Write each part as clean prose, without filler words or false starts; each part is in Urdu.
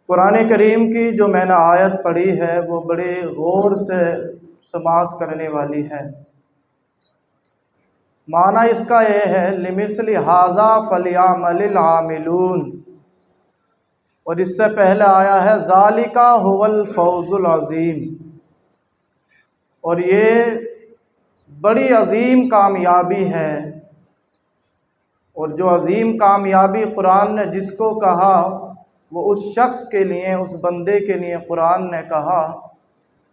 قرآن کریم کی جو میں نے آیت پڑھی ہے وہ بڑے غور سے سماعت کرنے والی ہے۔ معنی اس کا یہ ہے لمثل ھذا فلیعمل العاملون، اور اس سے پہلے آیا ہے ذالک ھو الفوز العظیم، اور یہ بڑی عظیم کامیابی ہے۔ اور جو عظیم کامیابی قرآن نے جس کو کہا وہ اس شخص کے لیے، اس بندے کے لیے قرآن نے کہا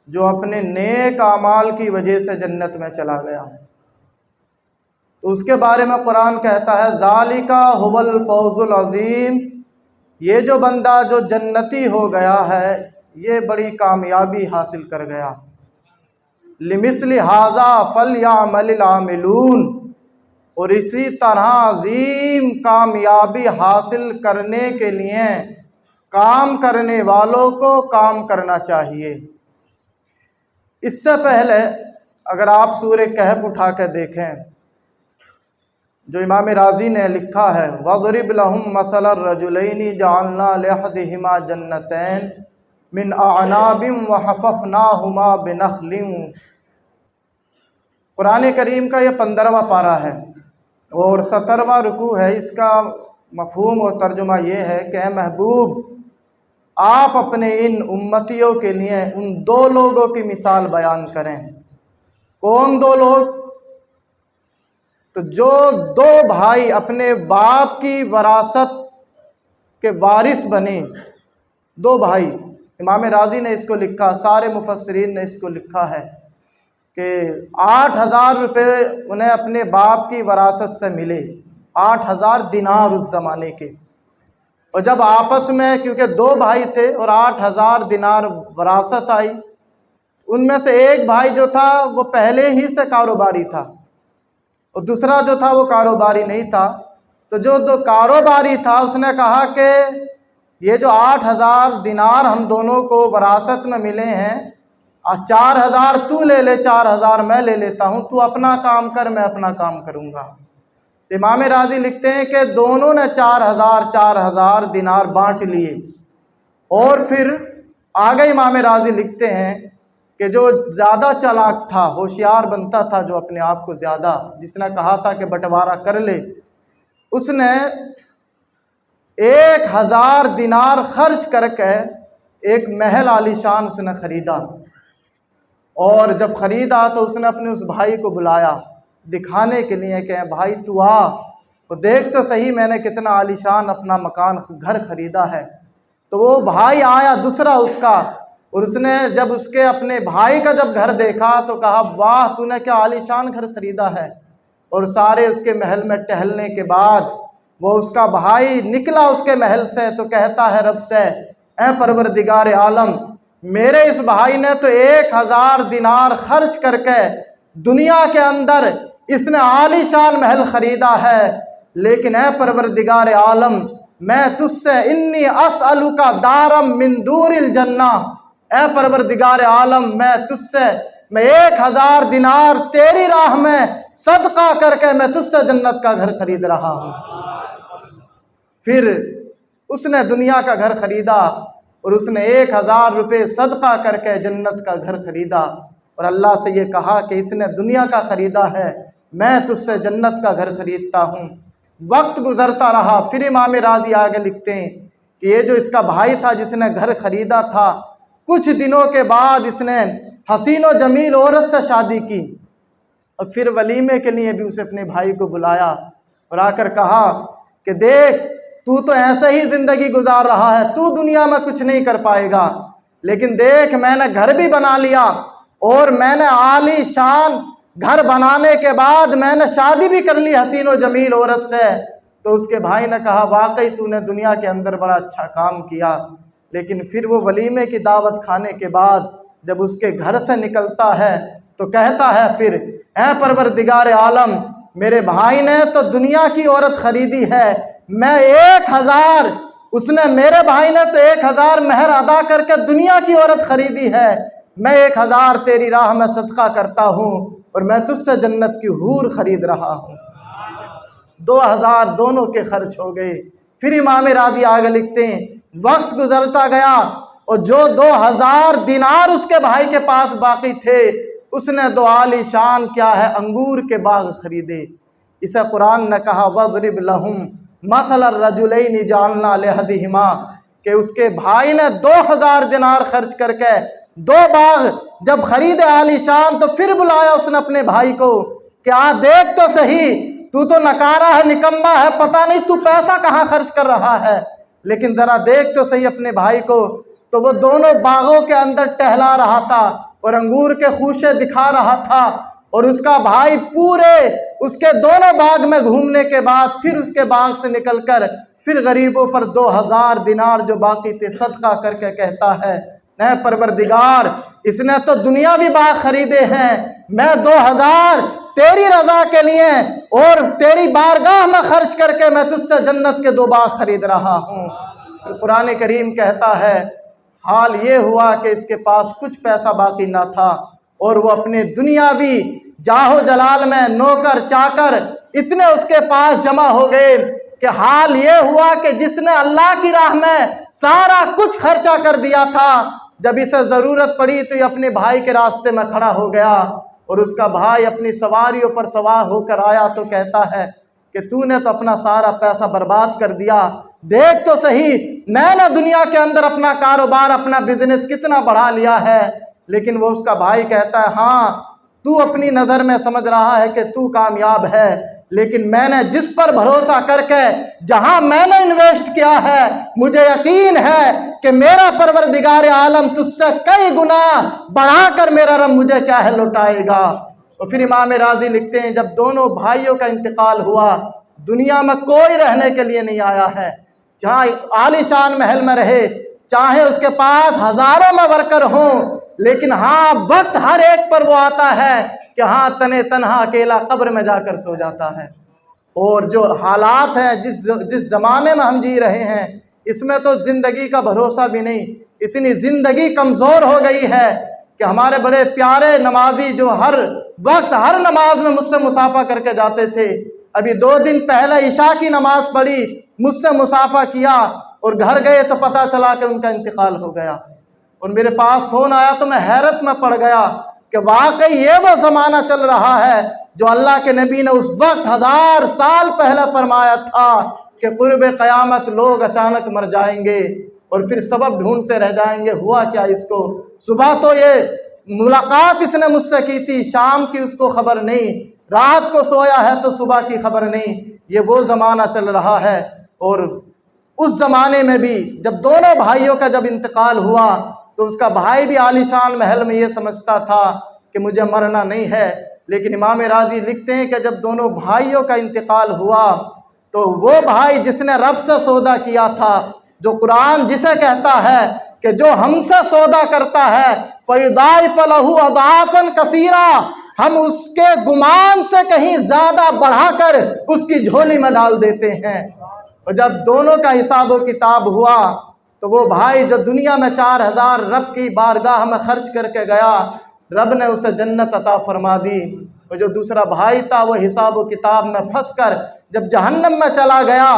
جو اپنے نیک اعمال کی وجہ سے جنت میں چلا گیا۔ تو اس کے بارے میں قرآن کہتا ہے ذالک ھو الفوز العظیم، یہ جو بندہ جو جنتی ہو گیا ہے یہ بڑی کامیابی حاصل کر گیا۔ لمثل ھذا فلیعمل العاملون، اور اسی طرح عظیم کامیابی حاصل کرنے کے لیے کام کرنے والوں کو کام کرنا چاہیے۔ اس سے پہلے اگر آپ سورہ کہف اٹھا کے دیکھیں جو امام رازی نے لکھا ہے وَاضْرِبْ لَهُم مَثَلَ الرَّجُلَيْنِ جَعَلْنَا لِأَحَدِهِمَا جَنَّتَيْنِ مِنْ أَعْنَابٍ وَحَفَفْنَاهُمَا بِنَخْلٍ۔ قرآن کریم کا یہ 15واں پارہ ہے اور 17واں رکوع ہے۔ اس کا مفہوم اور ترجمہ یہ ہے کہ اے محبوب آپ اپنے ان امتیوں کے لیے ان دو لوگوں کی مثال بیان کریں۔ کون دو لوگ؟ تو جو دو بھائی اپنے باپ کی وراثت کے وارث بنے، دو بھائی۔ امام رازی نے اس کو لکھا، سارے مفسرین نے اس کو لکھا ہے کہ 8,000 روپے انہیں اپنے باپ کی وراثت سے ملے، 8,000 دینار اس زمانے کے۔ اور جب آپس میں کیونکہ دو بھائی تھے اور 8,000 دینار وراثت آئی، ان میں سے ایک بھائی جو تھا وہ پہلے ہی سے کاروباری تھا اور دوسرا جو تھا وہ کاروباری نہیں تھا۔ تو جو کاروباری تھا اس نے کہا کہ یہ جو 8,000 دینار ہم دونوں کو وراثت میں ملے ہیں، 4,000 تو لے لے، 4,000 میں لے لیتا ہوں، تو اپنا کام کر میں اپنا کام کروں گا۔ امام راضی لکھتے ہیں کہ دونوں نے 4,000 دینار بانٹ لیے، اور پھر آگے امام راضی لکھتے ہیں کہ جو زیادہ چالاک تھا، ہوشیار بنتا تھا، جو اپنے آپ کو زیادہ، جس نے کہا تھا کہ بٹوارہ کر لے، اس نے 1,000 دینار خرچ کر کے ایک محل عالیشان اس نے خریدا، اور جب خریدا تو اس نے اپنے اس بھائی کو بلایا دکھانے کے لیے کہ بھائی تو آ تو دیکھ تو صحیح میں نے کتنا عالیشان اپنا مکان گھر خریدا ہے۔ تو وہ بھائی آیا دوسرا اس کا، اور اس نے جب اس کے اپنے بھائی کا جب گھر دیکھا تو کہا واہ تو نے کیا عالیشان گھر خریدا ہے۔ اور سارے اس کے محل میں ٹہلنے کے بعد وہ اس کا بھائی نکلا اس کے محل سے تو کہتا ہے رب سے اے پروردگار عالم، میرے اس بھائی نے تو 1,000 دینار خرچ کر کے دنیا کے اندر اس نے عالیشان محل خریدا ہے، لیکن اے پروردگار عالم میں تجھ سے انی اسألک دارا من دور الجنہ، اے پروردگار عالم میں تجھ سے 1,000 دینار تیری راہ میں صدقہ کر کے میں تجھ سے جنت کا گھر خرید رہا ہوں۔ پھر اس نے دنیا کا گھر خریدا اور اس نے 1,000 روپے صدقہ کر کے جنت کا گھر خریدا، اور اللہ سے یہ کہا کہ اس نے دنیا کا خریدا ہے، میں تجھ سے جنت کا گھر خریدتا ہوں۔ وقت گزرتا رہا، پھر امام راضی آگے لکھتے ہیں کہ یہ جو اس کا بھائی تھا جس نے گھر خریدا تھا، کچھ دنوں کے بعد اس نے حسین و جمیل عورت سے شادی کی، اور پھر ولیمے کے لیے بھی اسے اپنے بھائی کو بلایا اور آ کر کہا کہ دیکھ تو ایسے ہی زندگی گزار رہا ہے، تو دنیا میں کچھ نہیں کر پائے گا، لیکن دیکھ میں نے گھر بھی بنا لیا، اور میں نے عالی شان گھر بنانے کے بعد میں نے شادی بھی کر لی حسین و جمیل عورت سے۔ تو اس کے بھائی نے کہا واقعی تو نے دنیا کے اندر بڑا اچھا کام کیا، لیکن پھر وہ ولیمے کی دعوت کھانے کے بعد جب اس کے گھر سے نکلتا ہے تو کہتا ہے پھر اے پروردگار عالم، میرے بھائی نے تو دنیا کی عورت خریدی ہے، میں 1,000 اس نے میرے بھائی نے تو 1,000 مہر ادا کر کے دنیا کی عورت خریدی ہے، میں 1,000 تیری راہ میں صدقہ کرتا ہوں اور میں تجھ سے جنت کی حور خرید رہا ہوں۔ 2,000 دونوں کے خرچ ہو گئے۔ پھر امام راضی آگے لکھتے ہیں وقت گزرتا گیا اور جو 2000 دینار اس کے بھائی کے پاس باقی تھے اس نے 2 عالی شان کیا ہے انگور کے باغ خریدے۔ اسے قرآن نے کہا وَضْرِبْ لَهُمْ مَثَلَ الرَّجُلَيْنِ جَعَلْنَا لِأَحَدِهِمَا، کہ اس کے بھائی نے 2000 دینار خرچ کر کے 2 باغ جب خریدے عالی شان تو پھر بلایا اس نے اپنے بھائی کو کہ آ دیکھ تو صحیح، تو نکارا ہے، نکمہ ہے، پتہ نہیں تو پیسہ کہاں خرچ کر رہا ہے، لیکن ذرا دیکھ تو صحیح اپنے بھائی کو۔ تو وہ دونوں باغوں کے اندر ٹہلا رہا تھا اور انگور کے خوشے دکھا رہا تھا، اور اس کا بھائی پورے اس کے دونوں باغ میں گھومنے کے بعد پھر اس کے باغ سے نکل کر پھر غریبوں پر 2000 دینار جو باقی تھے صدقہ کر کے کہتا ہے اے پروردگار، اس نے تو دنیاوی باغ خریدے ہیں، میں 2000 تیری رضا کے لیے اور تیری بارگاہ میں خرچ کر کے میں تجھ سے جنت کے 2 باغ خرید رہا ہوں۔ قرآن کریم کہتا ہے حال یہ ہوا کہ اس کے پاس کچھ پیسہ باقی نہ تھا اور وہ اپنے دنیاوی جاہ و جلال میں نوکر چاکر اتنے اس کے پاس جمع ہو گئے کہ حال یہ ہوا کہ جس نے اللہ کی راہ میں سارا کچھ خرچہ کر دیا تھا، جب اسے ضرورت پڑی تو یہ اپنے بھائی کے راستے میں کھڑا ہو گیا، اور اس کا بھائی اپنی سواریوں پر سوار ہو کر آیا تو کہتا ہے کہ تو نے تو اپنا سارا پیسہ برباد کر دیا، دیکھ تو صحیح میں نے دنیا کے اندر اپنا کاروبار اپنا بزنس کتنا بڑھا لیا ہے۔ لیکن وہ اس کا بھائی کہتا ہے ہاں تو اپنی نظر میں سمجھ رہا ہے کہ تو کامیاب ہے، لیکن میں نے جس پر بھروسہ کر کے جہاں میں نے انویسٹ کیا ہے مجھے یقین ہے کہ میرا پروردگار عالم تجھ سے کئی گنا بڑھا کر میرا رب مجھے کیا ہے لوٹائے گا۔ اور پھر امام راضی لکھتے ہیں جب دونوں بھائیوں کا انتقال ہوا دنیا میں کوئی رہنے کے لیے نہیں آیا ہے، چاہے عالی شان محل میں رہے، چاہے اس کے پاس ہزاروں میں ورکر ہوں، لیکن ہاں وقت ہر ایک پر وہ آتا ہے کہ ہاں تنے تنہا اکیلا قبر میں جا کر سو جاتا ہے۔ اور جو حالات ہیں جس زمانے میں ہم جی رہے ہیں اس میں تو زندگی کا بھروسہ بھی نہیں، اتنی زندگی کمزور ہو گئی ہے کہ ہمارے بڑے پیارے نمازی جو ہر وقت ہر نماز میں مجھ سے مصافحہ کر کے جاتے تھے، ابھی 2 دن پہلے عشاء کی نماز پڑھی، مجھ سے مصافحہ کیا اور گھر گئے تو پتہ چلا کہ ان کا انتقال ہو گیا، اور میرے پاس فون آیا تو میں حیرت میں پڑ گیا کہ واقعی یہ وہ زمانہ چل رہا ہے جو اللہ کے نبی نے اس وقت 1000 سال پہلے فرمایا تھا کہ قرب قیامت لوگ اچانک مر جائیں گے اور پھر سبب ڈھونڈتے رہ جائیں گے۔ ہوا کیا اس کو، صبح تو یہ ملاقات اس نے مجھ سے کی تھی، شام کی اس کو خبر نہیں، رات کو سویا ہے تو صبح کی خبر نہیں، یہ وہ زمانہ چل رہا ہے۔ اور اس زمانے میں بھی جب دونوں بھائیوں کا جب انتقال ہوا تو اس کا بھائی بھی عالی شان محل میں یہ سمجھتا تھا کہ مجھے مرنا نہیں ہے، لیکن امام راضی لکھتے ہیں کہ جب دونوں بھائیوں کا انتقال ہوا تو وہ بھائی جس نے رب سے سودا کیا تھا، جو قرآن جسے کہتا ہے کہ جو ہم سے سودا کرتا ہے فَيُضَاعِفَ لَهُ أَضْعَافًا كَثِيرًا، ہم اس کے گمان سے کہیں زیادہ بڑھا کر اس کی جھولی میں ڈال دیتے ہیں۔ اور جب دونوں کا حساب و کتاب ہوا تو وہ بھائی جو دنیا میں 4000 رب کی بارگاہ میں خرچ کر کے گیا، رب نے اسے جنت عطا فرما دی، اور جو دوسرا بھائی تھا وہ حساب و کتاب میں پھنس کر جب جہنم میں چلا گیا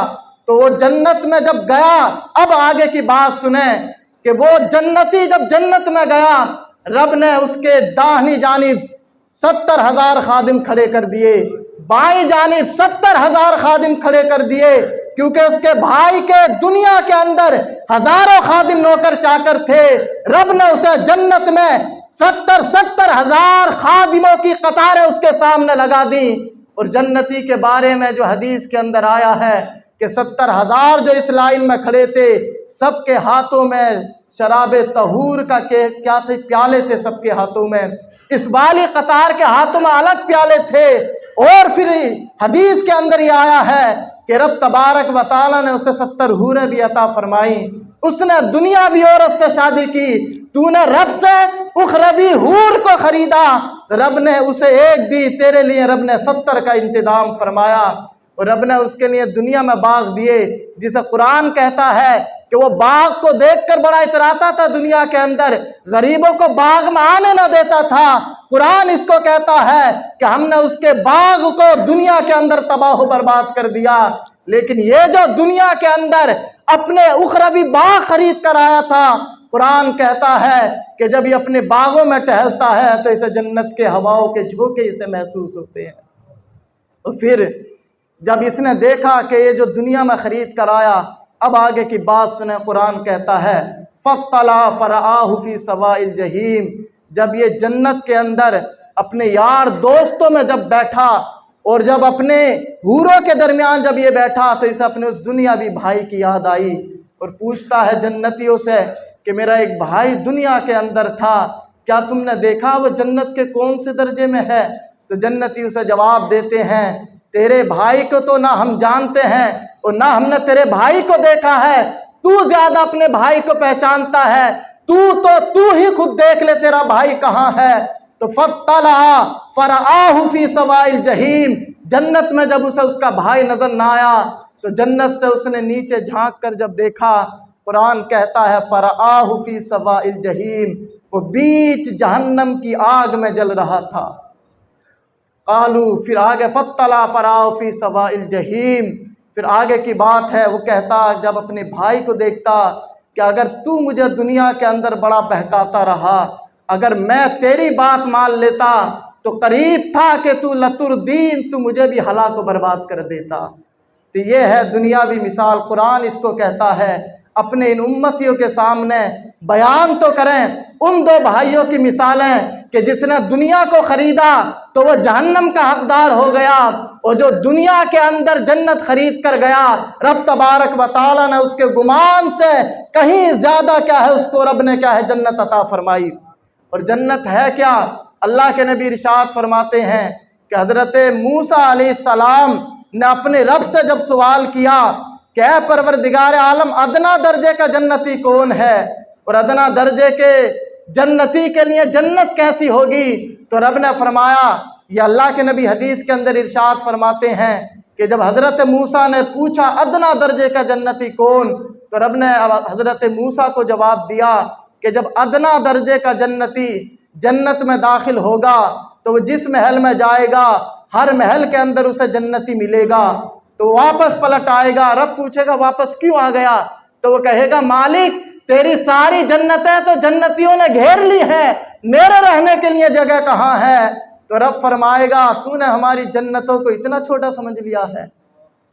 تو وہ جنت میں جب گیا، اب آگے کی بات سنیں کہ وہ جنتی جب جنت میں گیا رب نے اس کے داہنی جانب 70,000 خادم کھڑے کر دیے، بائیں جانب 70,000 خادم کھڑے کر دیے، کیونکہ اس کے بھائی کے دنیا کے اندر ہزاروں خادم نوکر چاکر تھے، رب نے اسے جنت میں 70,000 خادموں کی قطاریں اس کے سامنے لگا دی۔ اور جنتی کے بارے میں جو حدیث کے اندر آیا ہے کہ 70,000 جو اس لائن میں کھڑے تھے سب کے ہاتھوں میں شراب طہور کا کیا تھے، پیالے تھے سب کے ہاتھوں میں، اس والی قطار کے ہاتھوں میں الگ پیالے تھے۔ اور پھر حدیث کے اندر یہ آیا ہے کہ رب تبارک و تعالیٰ نے اسے 70 حوریں بھی عطا فرمائیں، اس نے دنیاوی عورت سے شادی کی، تو نے رب سے اخروی حور کو خریدا، رب نے اسے ایک دی، تیرے لیے رب نے 70 کا انتظام فرمایا، اور رب نے اس کے لیے دنیا میں باغ دیے، جسے قرآن کہتا ہے کہ وہ باغ کو دیکھ کر بڑا اتراتا تھا، دنیا کے اندر غریبوں کو باغ میں آنے نہ دیتا تھا۔ قرآن اس کو کہتا ہے کہ ہم نے اس کے باغ کو دنیا کے اندر تباہ و برباد کر دیا، لیکن یہ جو دنیا کے اندر اپنے اخروی باغ خرید کر آیا تھا، قرآن کہتا ہے کہ جب یہ اپنے باغوں میں ٹہلتا ہے تو اسے جنت کے ہواؤں کے جھونکے اسے محسوس ہوتے ہیں۔ اور پھر جب اس نے دیکھا کہ یہ جو دنیا میں خرید کر آیا، اب آگے کی بات سنیں، قرآن کہتا ہے فَاطَّلَعَ فَرَآهُ فِي سَوَاءِ الْجَحِيمِ، جب یہ جنت کے اندر اپنے یار دوستوں میں جب بیٹھا اور جب اپنے حوروں کے درمیان جب یہ بیٹھا تو اسے اپنے اس دنیاوی بھائی کی یاد آئی اور پوچھتا ہے جنتیوں سے کہ میرا ایک بھائی دنیا کے اندر تھا، کیا تم نے دیکھا وہ جنت کے کون سے درجے میں ہے؟ تو جنتی اسے جواب دیتے ہیں تیرے بھائی کو تو نہ ہم جانتے ہیں اور نہ ہم نے تیرے بھائی کو دیکھا ہے، تو زیادہ اپنے بھائی کو پہچانتا ہے، تو ہی خود دیکھ لے تیرا بھائی کہاں ہے۔ تو فَاطَّلَعَ فَرَآهُ فِي سَوَاءِ الْجَحِيمِ، جنت میں جب اسے اس کا بھائی نظر نہ آیا تو جنت سے اس نے نیچے جھانک کر جب دیکھا، قرآن کہتا ہے فَرَآهُ فِي سَوَاءِ الْجَحِيمِ، وہ بیچ جہنم کی آگ میں جل رہا تھا۔ قالو، پھر آگے فَاطَّلَعَ فَرَآهُ فِي سَوَاءِ الْجَحِيمِ، پھر آگے کی بات ہے، وہ کہتا جب اپنے بھائی کو دیکھتا کہ اگر تو مجھے دنیا کے اندر بڑا بہکاتا رہا، اگر میں تیری بات مان لیتا تو قریب تھا کہ تو لتردین، تو مجھے بھی ہلاک و برباد کر دیتا۔ تو یہ ہے دنیاوی مثال، قرآن اس کو کہتا ہے اپنے ان امتیوں کے سامنے بیان تو کریں ان دو بھائیوں کی مثالیں کہ جس نے دنیا کو خریدا تو وہ جہنم کا حقدار ہو گیا، اور جو دنیا کے اندر جنت خرید کر گیا، رب تبارک و تعالیٰ نے اس کے گمان سے کہیں زیادہ کیا ہے اس کو رب نے کیا ہے جنت عطا فرمائی۔ اور جنت ہے کیا؟ اللہ کے نبی ارشاد فرماتے ہیں کہ حضرت موسیٰ علیہ السلام نے اپنے رب سے جب سوال کیا کہ اے پروردگار عالم، ادنا درجے کا جنتی کون ہے اور ادنا درجے کے جنتی کے لیے جنت کیسی ہوگی؟ تو رب نے فرمایا، یہ اللہ کے نبی حدیث کے اندر ارشاد فرماتے ہیں کہ جب حضرت موسیٰ نے پوچھا ادنا درجے کا جنتی کون، تو رب نے حضرت موسیٰ کو جواب دیا کہ جب ادنا درجے کا جنتی جنت میں داخل ہوگا تو وہ جس محل میں جائے گا ہر محل کے اندر اسے جنتی ملے گا، تو واپس پلٹ آئے گا، رب پوچھے گا واپس کیوں آ گیا؟ تو وہ کہے گا مالک تیری ساری جنتیں تو جنتیوں نے گھیر لی ہیں، میرے رہنے کے لیے جگہ کہاں ہے؟ تو رب فرمائے گا تو نے ہماری جنتوں کو اتنا چھوٹا سمجھ لیا ہے،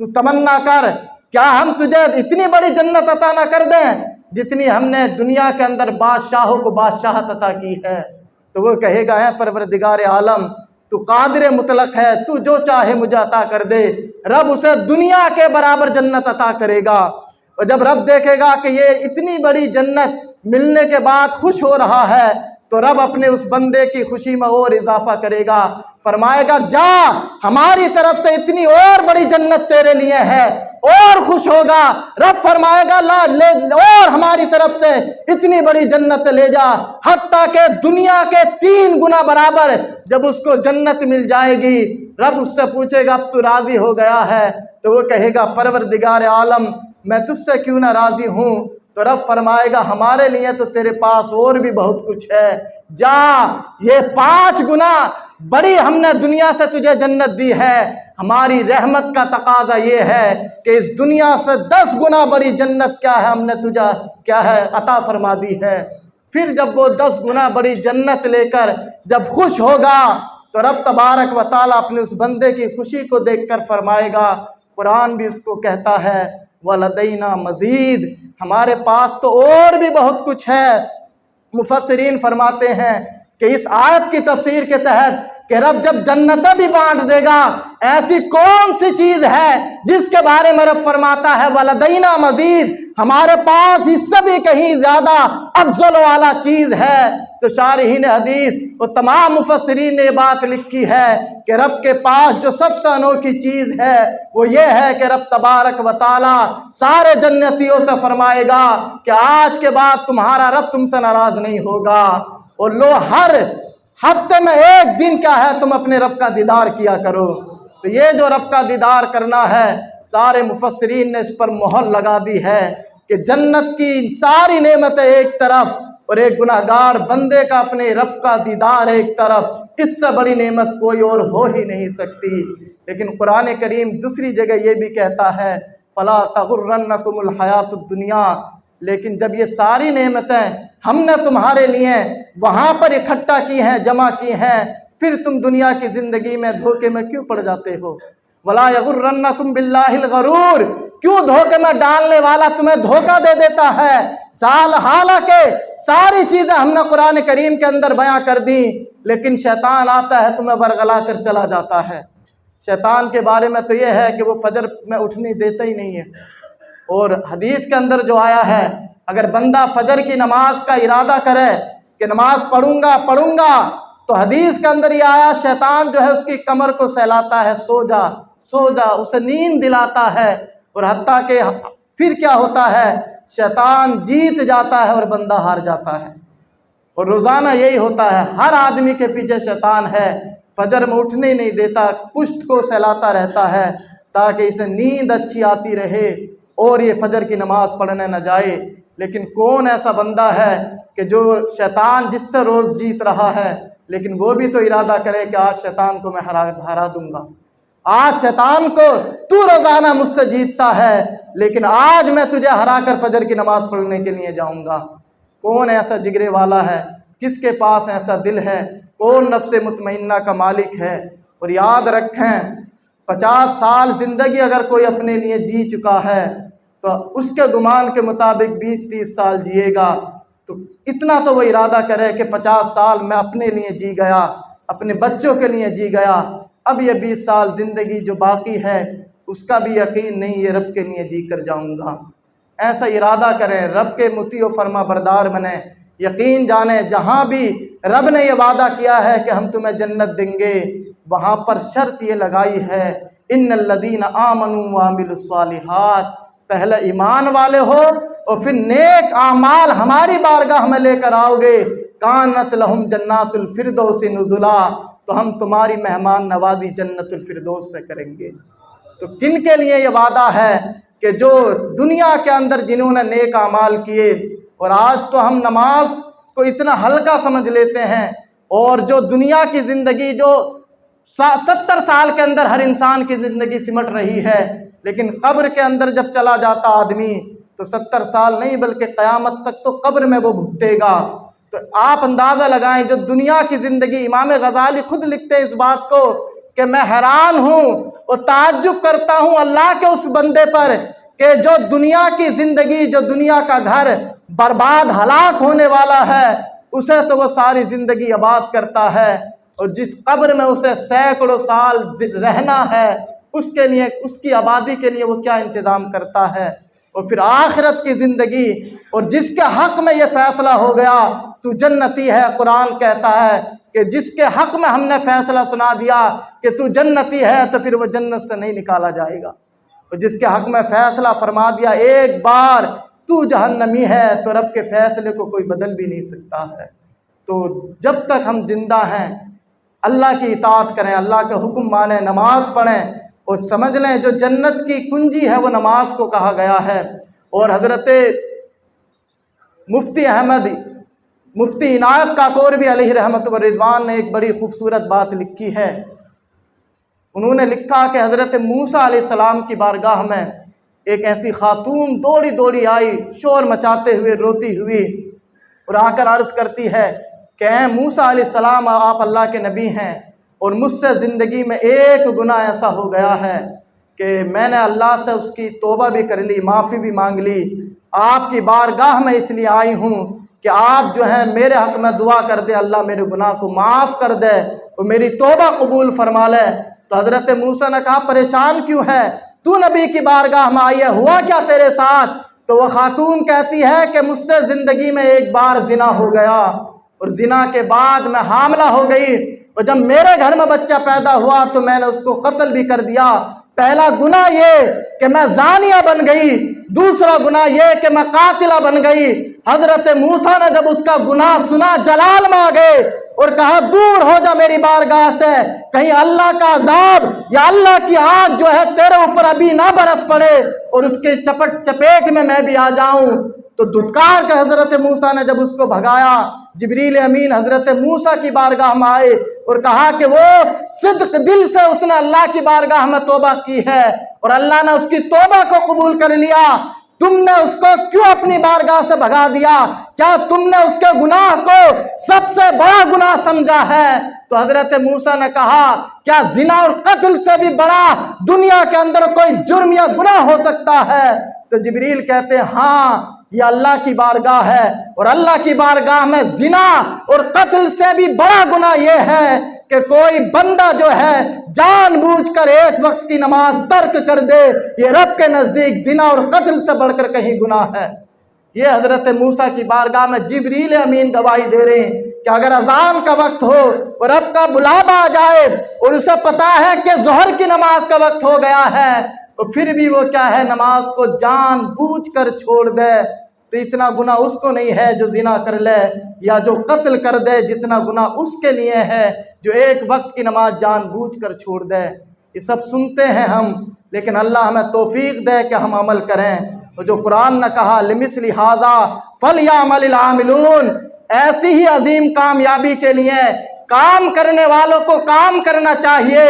تو تمنا کر کیا ہم تجھے اتنی بڑی جنت عطا نہ کر دیں جتنی ہم نے دنیا کے اندر بادشاہوں کو بادشاہت عطا کی ہے؟ تو وہ کہے گا اے پروردگار عالم تو قادر مطلق ہے، تو جو چاہے مجھے عطا کر دے۔ رب اسے دنیا کے برابر جنت عطا کرے گا، اور جب رب دیکھے گا کہ یہ اتنی بڑی جنت ملنے کے بعد خوش ہو رہا ہے تو رب اپنے اس بندے کی خوشی میں اور اضافہ کرے گا، فرمائے گا جا ہماری طرف سے اتنی اور بڑی جنت تیرے لیے ہے، اور خوش ہوگا۔ رب فرمائے گا لا لے اور ہماری طرف سے اتنی بڑی جنت لے جا، حتیٰ کہ دنیا کے 3 گنا برابر جب اس کو جنت مل جائے گی، رب اس سے پوچھے گا اب تو راضی ہو گیا ہے؟ تو وہ کہے گا پروردگار عالم میں تجھ سے کیوں نہ راضی ہوں؟ تو رب فرمائے گا ہمارے لیے تو تیرے پاس اور بھی بہت کچھ ہے، جا یہ 5 گنا بڑی ہم نے دنیا سے تجھے جنت دی ہے، ہماری رحمت کا تقاضا یہ ہے کہ اس دنیا سے 10 گنا بڑی جنت کیا ہے ہم نے تجھے کیا ہے عطا فرما دی ہے۔ پھر جب وہ 10 گنا بڑی جنت لے کر جب خوش ہوگا تو رب تبارک و تعالیٰ اپنے اس بندے کی خوشی کو دیکھ کر فرمائے گا، قرآن بھی اس کو کہتا ہے وَلَدَيْنَا مَزِيد، ہمارے پاس تو اور بھی بہت کچھ ہے۔ مفسرین فرماتے ہیں کہ اس آیت کی تفسیر کے تحت کہ رب جب جنتیں بھی بانٹ دے گا، ایسی کون سی چیز ہے جس کے بارے میں رب فرماتا ہے وَلَدَيْنَا مَزِيد، ہمارے پاس اس سے بھی کہیں زیادہ افضل والا چیز ہے؟ تو شارحین حدیث اور تمام مفسرین نے یہ بات لکھی ہے کہ رب کے پاس جو سب سے انوکھی چیز ہے وہ یہ ہے کہ رب تبارک و تعالی سارے جنتیوں سے فرمائے گا کہ آج کے بعد تمہارا رب تم سے ناراض نہیں ہوگا، اور لو ہر ہفتے میں 1 دن کیا ہے تم اپنے رب کا دیدار کیا کرو۔ تو یہ جو رب کا دیدار کرنا ہے، سارے مفسرین نے اس پر مہر لگا دی ہے کہ جنت کی ساری نعمتیں ایک طرف اور ایک گناہگار بندے کا اپنے رب کا دیدار ایک طرف، اس سے بڑی نعمت کوئی اور ہو ہی نہیں سکتی۔ لیکن قرآن کریم دوسری جگہ یہ بھی کہتا ہے فلا تغرنکم الحیات الدنیا، لیکن جب یہ ساری نعمتیں ہم نے تمہارے لیے وہاں پر اکٹھا کی ہیں، جمع کی ہیں، پھر تم دنیا کی زندگی میں دھوکے میں کیوں پڑ جاتے ہو؟ ولا یغرنکم باللہ الغرور، کیوں دھوکے میں ڈالنے والا تمہیں دھوکہ دے دیتا ہے؟ حالانکہ ساری چیزیں ہم نے قرآن کریم کے اندر بیاں کر دی، لیکن شیطان آتا ہے تمہیں برگلا کر چلا جاتا ہے۔ شیطان کے بارے میں تو یہ ہے کہ وہ فجر میں اٹھنے دیتا ہی نہیں ہے، اور حدیث کے اندر جو آیا ہے اگر بندہ فجر کی نماز کا ارادہ کرے کہ نماز پڑھوں گا تو حدیث کے اندر یہ آیا شیطان جو ہے اس کی کمر کو سہلاتا ہے، سو جا، اسے نیند دلاتا ہے، اور حتیٰ کہ پھر کیا ہوتا ہے، شیطان جیت جاتا ہے اور بندہ ہار جاتا ہے۔ اور روزانہ یہی ہوتا ہے، ہر آدمی کے پیچھے شیطان ہے، فجر میں اٹھنے نہیں دیتا، پشت کو سہلاتا رہتا ہے تاکہ اسے نیند اچھی آتی رہے اور یہ فجر کی نماز پڑھنے نہ جائے۔ لیکن کون ایسا بندہ ہے کہ جو شیطان جس سے روز جیت رہا ہے، لیکن وہ بھی تو ارادہ کرے کہ آج شیطان کو میں ہرا دوں گا، آج شیطان کو تو روزانہ مجھ سے جیتتا ہے، لیکن آج میں تجھے ہرا کر فجر کی نماز پڑھنے کے لیے جاؤں گا۔ کون ایسا جگرے والا ہے، کس کے پاس ایسا دل ہے، کون نفس مطمئنہ کا مالک ہے؟ اور یاد رکھیں 50 سال زندگی اگر کوئی اپنے لیے جی چکا ہے تو اس کے گمان کے مطابق 20-30 سال جیے گا، تو اتنا تو وہ ارادہ کرے کہ 50 سال میں اپنے لیے جی گیا، اپنے بچوں کے لیے جی گیا، اب یہ 20 سال زندگی جو باقی ہے اس کا بھی یقین نہیں یہ رب کے لیے جی کر جاؤں گا۔ ایسا ارادہ کریں، رب کے مطیع و فرما بردار بنیں، یقین جانیں جہاں بھی رب نے یہ وعدہ کیا ہے کہ ہم تمہیں جنت دیں گے، وہاں پر شرط یہ لگائی ہے ان الذین آمنوا وعملوا الصالحات، پہلے ایمان والے ہو اور پھر نیک اعمال ہماری بارگاہ میں لے کر آؤ گے، کانت لہم جنات الفردوس نزلا، تو ہم تمہاری مہمان نوازی جنت الفردوس سے کریں گے۔ تو کن کے لیے یہ وعدہ ہے کہ جو دنیا کے اندر جنہوں نے نیک اعمال کیے، اور آج تو ہم نماز کو اتنا ہلکا سمجھ لیتے ہیں، اور جو دنیا کی زندگی جو 70 سال کے اندر ہر انسان کی زندگی سمٹ رہی ہے، لیکن قبر کے اندر جب چلا جاتا آدمی تو 70 سال نہیں بلکہ قیامت تک تو قبر میں وہ بھگتے گا۔ تو آپ اندازہ لگائیں جو دنیا کی زندگی، امام غزالی خود لکھتے ہیں اس بات کو کہ میں حیران ہوں اور تعجب کرتا ہوں اللہ کے اس بندے پر کہ جو دنیا کی زندگی، جو دنیا کا گھر برباد ہلاک ہونے والا ہے، اسے تو وہ ساری زندگی آباد کرتا ہے، اور جس قبر میں اسے سینکڑوں سال رہنا ہے اس کے لیے، اس کی آبادی کے لیے وہ کیا انتظام کرتا ہے۔ اور پھر آخرت کی زندگی، اور جس کے حق میں یہ فیصلہ ہو گیا تو جنتی ہے، قرآن کہتا ہے کہ جس کے حق میں ہم نے فیصلہ سنا دیا کہ تو جنتی ہے تو پھر وہ جنت سے نہیں نکالا جائے گا، اور جس کے حق میں فیصلہ فرما دیا ایک بار تو جہنمی ہے تو رب کے فیصلے کو کوئی بدل بھی نہیں سکتا ہے۔ تو جب تک ہم زندہ ہیں اللہ کی اطاعت کریں، اللہ کے حکم مانیں، نماز پڑھیں، اور سمجھ لیں جو جنت کی کنجی ہے وہ نماز کو کہا گیا ہے۔ اور حضرت مفتی عنایت کاکوروی علیہ رحمت و رضوان نے ایک بڑی خوبصورت بات لکھی ہے۔ انہوں نے لکھا کہ حضرت موسیٰ علیہ السلام کی بارگاہ میں ایک ایسی خاتون دوڑی دوڑی آئی، شور مچاتے ہوئے، روتی ہوئی، اور آ کر عرض کرتی ہے کہ اے موسیٰ علیہ السلام، آپ اللہ کے نبی ہیں، اور مجھ سے زندگی میں ایک گناہ ایسا ہو گیا ہے کہ میں نے اللہ سے اس کی توبہ بھی کر لی، معافی بھی مانگ لی، آپ کی بارگاہ میں اس لیے آئی ہوں کہ آپ جو ہے میرے حق میں دعا کر دے، اللہ میرے گناہ کو معاف کر دے اور میری توبہ قبول فرما لے۔ تو حضرت موسیٰ نے کہا پریشان کیوں ہے، تو نبی کی بارگاہ میں آئی ہے، ہوا کیا تیرے ساتھ؟ تو وہ خاتون کہتی ہے کہ مجھ سے زندگی میں ایک بار زنا ہو گیا، اور زنا کے بعد میں حاملہ ہو گئی، اور جب میرے گھر میں بچہ پیدا ہوا تو میں نے اس کو قتل بھی کر دیا۔ پہلا گناہ یہ کہ میں زانیہ بن گئی، دوسرا گناہ یہ کہ میں قاتلہ بن گئی۔ حضرت موسیٰ نے جب اس کا گناہ سنا جلال میں آ گئے اور کہا دور ہو جا میری بارگاہ سے، کہیں اللہ کا عذاب یا اللہ کی آگ جو ہے تیرے اوپر ابھی نہ برس پڑے اور اس کے چپیٹ میں بھی آ جاؤں۔ تو دھتکار کے حضرت موسیٰ نے جب اس کو بھگایا، جبریل امین حضرت موسیٰ کی بارگاہ میں آئے اور کہا کہ وہ صدق دل سے اس نے اللہ کی بارگاہ میں توبہ کی ہے اور اللہ نے اس کی توبہ کو قبول کر لیا، تم نے اس کو کیوں اپنی بارگاہ سے بھگا دیا؟ کیا تم نے اس کے گناہ کو سب سے بڑا گناہ سمجھا ہے؟ تو حضرت موسیٰ نے کہا کیا زنا اور قتل سے بھی بڑا دنیا کے اندر کوئی جرم یا گناہ ہو سکتا ہے؟ تو جبریل کہتے ہیں ہاں، یہ اللہ کی بارگاہ ہے اور اللہ کی بارگاہ میں زنا اور قتل سے بھی بڑا گناہ یہ ہے کہ کوئی بندہ جو ہے جان بوجھ کر ایک وقت کی نماز ترک کر دے، یہ رب کے نزدیک زنا اور قتل سے بڑھ کر کہیں گناہ ہے۔ یہ حضرت موسیٰ کی بارگاہ میں جبریل امین گواہی دے رہے ہیں کہ اگر اذان کا وقت ہو اور رب کا بلاوا آ جائے اور اسے پتا ہے کہ ظہر کی نماز کا وقت ہو گیا ہے تو پھر بھی وہ کیا ہے نماز کو جان بوجھ کر چھوڑ دے، تو اتنا گناہ اس کو نہیں ہے جو زنا کر لے یا جو قتل کر دے، جتنا گناہ اس کے لیے ہے جو ایک وقت کی نماز جان بوجھ کر چھوڑ دے۔ یہ سب سنتے ہیں ہم، لیکن اللہ ہمیں توفیق دے کہ ہم عمل کریں۔ اور جو قرآن نے کہا لِمِثْلِ هَٰذَا فَلْيَعْمَلِ الْعَامِلُونَ، ایسی ہی عظیم کامیابی کے لیے کام کرنے والوں کو کام کرنا چاہیے۔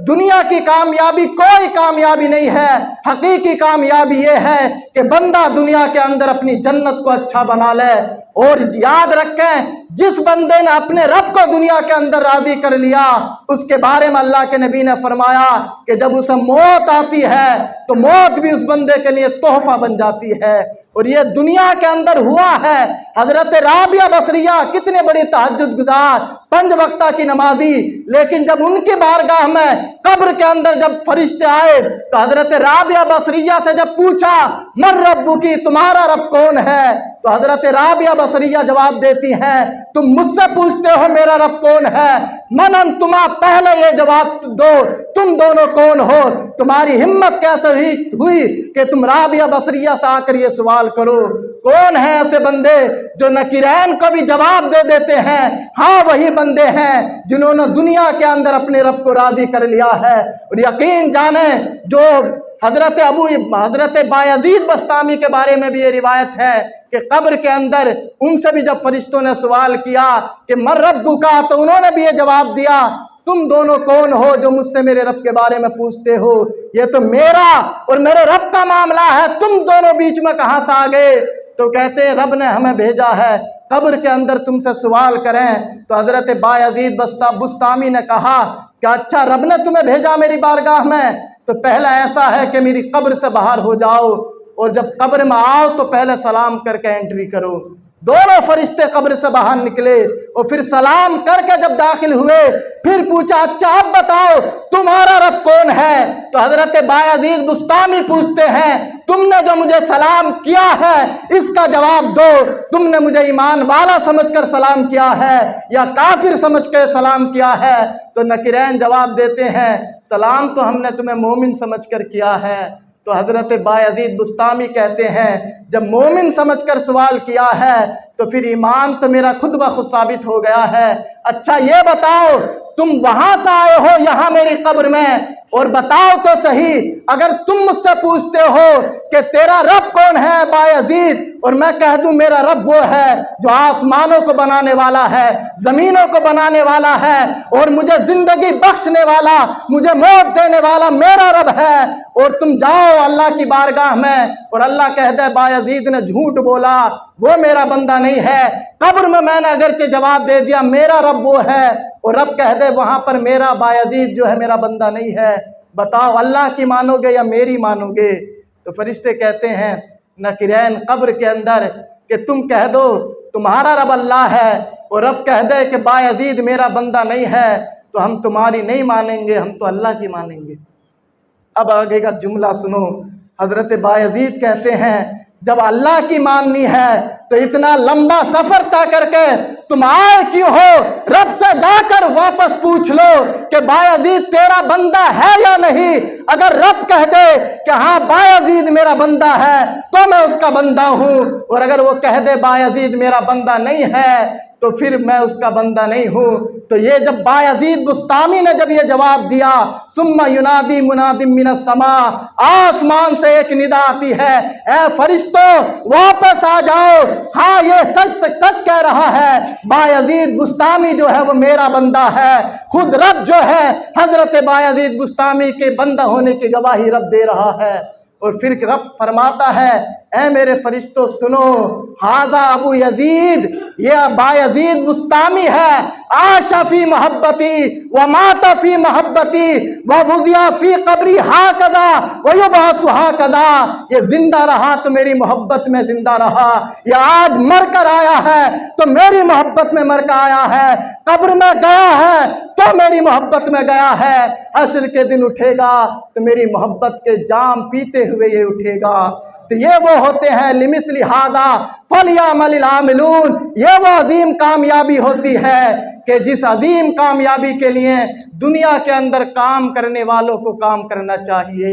دنیا کی کامیابی کوئی کامیابی نہیں ہے، حقیقی کامیابی یہ ہے کہ بندہ دنیا کے اندر اپنی جنت کو اچھا بنا لے۔ اور یاد رکھیں جس بندے نے اپنے رب کو دنیا کے اندر راضی کر لیا، اس کے بارے میں اللہ کے نبی نے فرمایا کہ جب اسے موت آتی ہے تو موت بھی اس بندے کے لیے تحفہ بن جاتی ہے۔ اور یہ دنیا کے اندر ہوا ہے۔ حضرت رابعہ بصریہ کتنے بڑی تہجد گزار، 5 وقتہ کی نمازی، لیکن جب ان کی بارگاہ میں قبر کے اندر جب فرشتے آئے تو حضرت رابعہ بصریہ سے جب پوچھا من ربکی، تمہارا رب کون ہے؟ تو حضرت رابعہ بصریہ جواب دیتی ہیں تم مجھ سے پوچھتے ہو میرا رب کون ہے؟ من انتما، پہلے یہ جواب دو تم دونوں کون ہو؟ تمہاری ہمت کیسے ہوئی کہ تم رابعہ بصریہ سے آ کر یہ سوال کرو؟ کون ہیں ایسے بندے جو نکیرین کو بھی جواب دے دیتے ہیں؟ ہاں وہی بندے ہیں جنہوں نے دنیا کے اندر اپنے رب کو راضی کر لیا ہے۔ اور یقین جانیں جو حضرت بایزید بسطامی کے بارے میں بھی یہ روایت ہے کہ قبر کے اندر ان سے بھی جب فرشتوں نے سوال کیا کہ من ربک، تو انہوں نے بھی یہ جواب دیا تم دونوں کون ہو جو مجھ سے میرے رب کے بارے میں پوچھتے ہو؟ یہ تو میرا اور میرے رب کا معاملہ ہے، تم دونوں بیچ میں کہاں سے آ گئے؟ تو کہتے ہیں رب نے ہمیں بھیجا ہے قبر کے اندر تم سے سوال کریں۔ تو حضرت بایزید بسطامی نے کہا کہ اچھا رب نے تمہیں بھیجا میری بارگاہ میں، تو پہلا ایسا ہے کہ میری قبر سے باہر ہو جاؤ اور جب قبر میں آؤ تو پہلے سلام کر کے انٹری کرو۔ دونوں فرشتے قبر سے باہر نکلے اور پھر سلام کر کے جب داخل ہوئے پھر پوچھا اچھا اب بتاؤ تمہارا رب کون ہے؟ تو حضرت بایزید بسطامی پوچھتے ہیں تم نے جو مجھے سلام کیا ہے اس کا جواب دو، تم نے مجھے ایمان والا سمجھ کر سلام کیا ہے یا کافر سمجھ کے سلام کیا ہے؟ تو نکیرین جواب دیتے ہیں سلام تو ہم نے تمہیں مومن سمجھ کر کیا ہے۔ تو حضرت بایزید بسطامی کہتے ہیں جب مومن سمجھ کر سوال کیا ہے تو پھر ایمان تو میرا خود بخود ثابت ہو گیا ہے۔ اچھا یہ بتاؤ تم وہاں سے آئے ہو یہاں میری قبر میں، اور بتاؤ تو صحیح اگر تم مجھ سے پوچھتے ہو کہ تیرا رب کون ہے بایزید، اور میں کہہ دوں میرا رب وہ ہے جو آسمانوں کو بنانے والا ہے، زمینوں کو بنانے والا ہے، اور مجھے زندگی بخشنے والا، مجھے موت دینے والا میرا رب ہے، اور تم جاؤ اللہ کی بارگاہ میں اور اللہ کہہ دے بایزید نے جھوٹ بولا، وہ میرا بندہ نہیں ہے، قبر میں نے اگرچہ جواب دے دیا میرا رب وہ ہے، اور رب کہہ دے وہاں پر میرا بایزید جو ہے میرا بندہ نہیں ہے، بتاؤ اللہ کی مانو گے یا میری مانو گے؟ تو فرشتے کہتے ہیں نکیرین قبر کے اندر کہ تم کہہ دو تمہارا رب اللہ ہے اور رب کہہ دے کہ بایزید میرا بندہ نہیں ہے تو ہم تمہاری نہیں مانیں گے، ہم تو اللہ کی مانیں گے۔ اب آگے کا جملہ سنو، حضرت بایزید کہتے ہیں جب اللہ کی ماننی ہے تو اتنا لمبا سفر طے کر کے تم آئے کیوں ہو؟ رب سے جا کر واپس پوچھ لو کہ بایزید تیرا بندہ ہے یا نہیں۔ اگر رب کہہ دے کہ ہاں بایزید میرا بندہ ہے تو میں اس کا بندہ ہوں، اور اگر وہ کہہ دے بایزید میرا بندہ نہیں ہے تو پھر میں اس کا بندہ نہیں ہوں۔ تو یہ جب بایزید بسطامی نے جب یہ جواب دیا، ثم ینادی مناد من السماء، آسمان سے ایک ندا آتی ہے، اے فرشتوں واپس آ جاؤ، ہاں یہ سچ کہہ رہا ہے، بایزید بسطامی جو ہے وہ میرا بندہ ہے۔ خود رب جو ہے حضرت بایزید بسطامی کے بندہ ہونے کی گواہی رب دے رہا ہے۔ اور پھر رب فرماتا ہے، اے میرے فرشتوں سنو، ھذا ابو یزید، یہ بایزید بسطامی ہے، عاش فی محبتی ومات فی محبتی ووضع فی قبری ھکذا ویبعث ھکذا، یہ زندہ رہا تو میری محبت میں زندہ رہا، یہ آج مر کر آیا ہے تو میری محبت میں مر کر آیا ہے، قبر میں گیا ہے تو میری محبت میں گیا ہے، حشر کے دن اٹھے گا تو میری محبت کے جام پیتے ہوئے یہ اٹھے گا۔ تو یہ وہ ہوتے ہیں لمثل ھذا فلیعمل العاملون، یہ وہ عظیم کامیابی ہوتی ہے کہ جس عظیم کامیابی کے لیے دنیا کے اندر کام کرنے والوں کو کام کرنا چاہیے۔